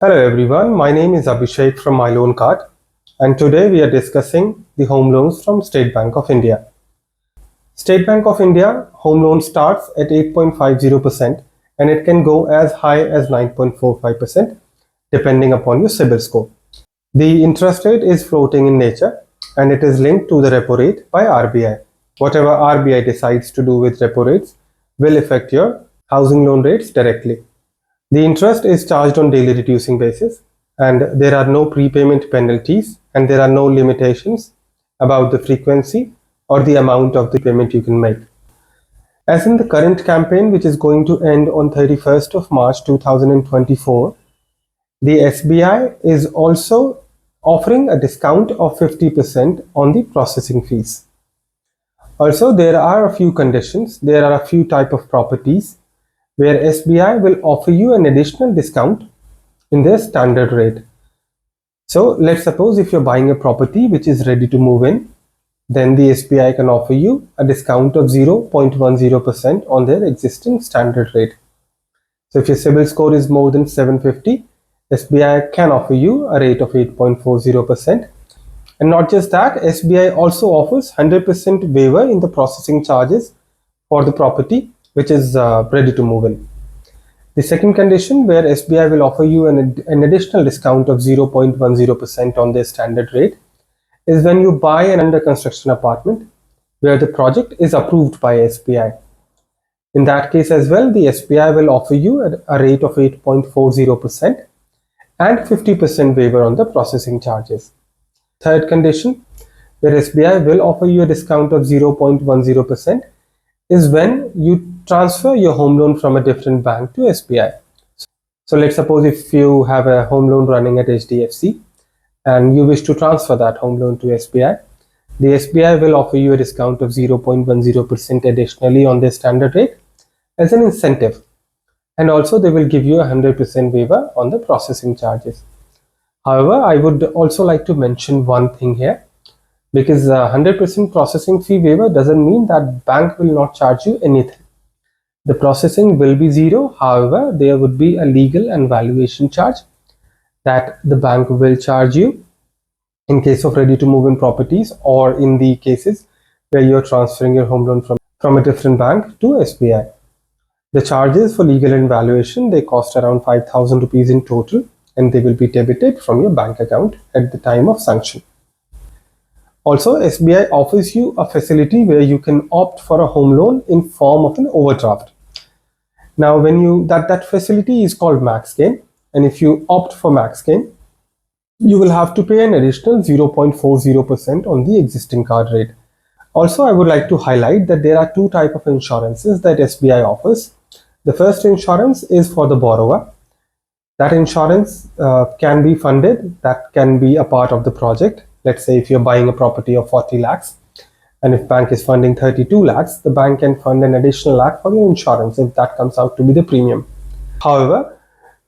Hello everyone, my name is Abhishek from My Loan Card, and today we are discussing the home loans from State Bank of India. State Bank of India home loan starts at 8.50% and it can go as high as 9.45% depending upon your CIBIL score. The interest rate is floating in nature and it is linked to the repo rate by RBI. Whatever RBI decides to do with repo rates will affect your housing loan rates directly. The interest is charged on daily reducing basis and there are no prepayment penalties and there are no limitations about the frequency or the amount of the payment you can make. As in the current campaign, which is going to end on 31st of March 2024, the SBI is also offering a discount of 50% on the processing fees. Also, there are a few conditions. There are a few type of properties where SBI will offer you an additional discount in their standard rate. So let's suppose if you're buying a property which is ready to move in, then the SBI can offer you a discount of 0.10% on their existing standard rate. So if your CIBIL score is more than 750, SBI can offer you a rate of 8.40%. And not just that, SBI also offers 100% waiver in the processing charges for the property which is ready to move in. The second condition where SBI will offer you an additional discount of 0.10% on their standard rate is when you buy an under construction apartment where the project is approved by SBI. In that case as well, the SBI will offer you a rate of 8.40% and 50% waiver on the processing charges. Third condition where SBI will offer you a discount of 0.10% is when you transfer your home loan from a different bank to SBI. So let's suppose if you have a home loan running at HDFC and you wish to transfer that home loan to SBI, the SBI will offer you a discount of 0.10% additionally on their standard rate as an incentive. And also they will give you a 100% waiver on the processing charges. However, I would also like to mention one thing here, because 100% processing fee waiver doesn't mean that bank will not charge you anything. The processing will be zero. However, there would be a legal and valuation charge that the bank will charge you in case of ready to move in properties or in the cases where you're transferring your home loan from a different bank to SBI. The charges for legal and valuation, they cost around 5,000 rupees in total and they will be debited from your bank account at the time of sanction. Also, SBI offers you a facility where you can opt for a home loan in form of an overdraft. Now, when that facility is called Max Gain, and if you opt for Max Gain, you will have to pay an additional 0.40% on the existing card rate. Also, I would like to highlight that there are two types of insurances that SBI offers. The first insurance is for the borrower. That insurance can be funded, that can be a part of the project. Let's say if you're buying a property of 40 lakhs and if bank is funding 32 lakhs, the bank can fund an additional lakh for your insurance if that comes out to be the premium. However,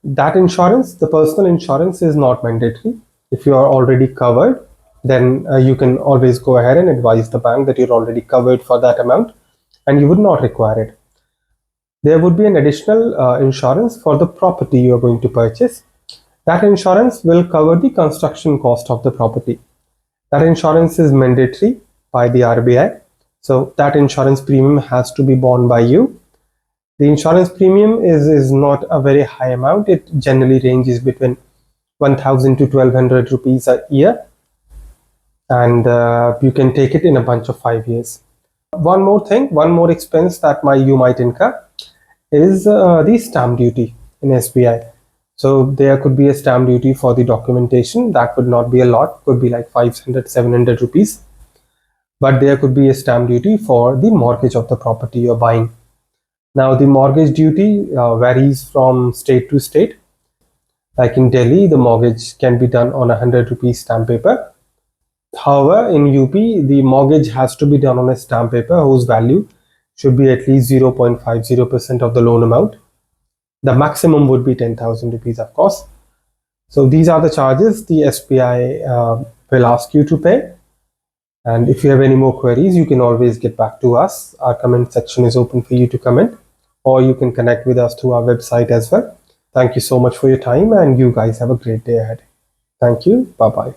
that insurance, the personal insurance, is not mandatory. If you are already covered, then you can always go ahead and advise the bank that you're already covered for that amount and you would not require it. There would be an additional insurance for the property you are going to purchase. That insurance will cover the construction cost of the property. That insurance is mandatory by the RBI. So that insurance premium has to be borne by you. The insurance premium is not a very high amount. It generally ranges between 1,000 to 1,200 rupees a year. And you can take it in a bunch of 5 years. One more thing, one more expense that you might incur is the stamp duty in SBI. So there could be a stamp duty for the documentation. That would not be a lot, could be like 500, 700 rupees. But there could be a stamp duty for the mortgage of the property you're buying. Now the mortgage duty varies from state to state. Like in Delhi, the mortgage can be done on 100 rupees stamp paper. However, in UP, the mortgage has to be done on a stamp paper whose value should be at least 0.50% of the loan amount. The maximum would be 10,000 rupees, of course. So these are the charges the SBI will ask you to pay. And if you have any more queries, you can always get back to us. Our comment section is open for you to comment, or you can connect with us through our website as well. Thank you so much for your time, and you guys have a great day ahead. Thank you. Bye bye.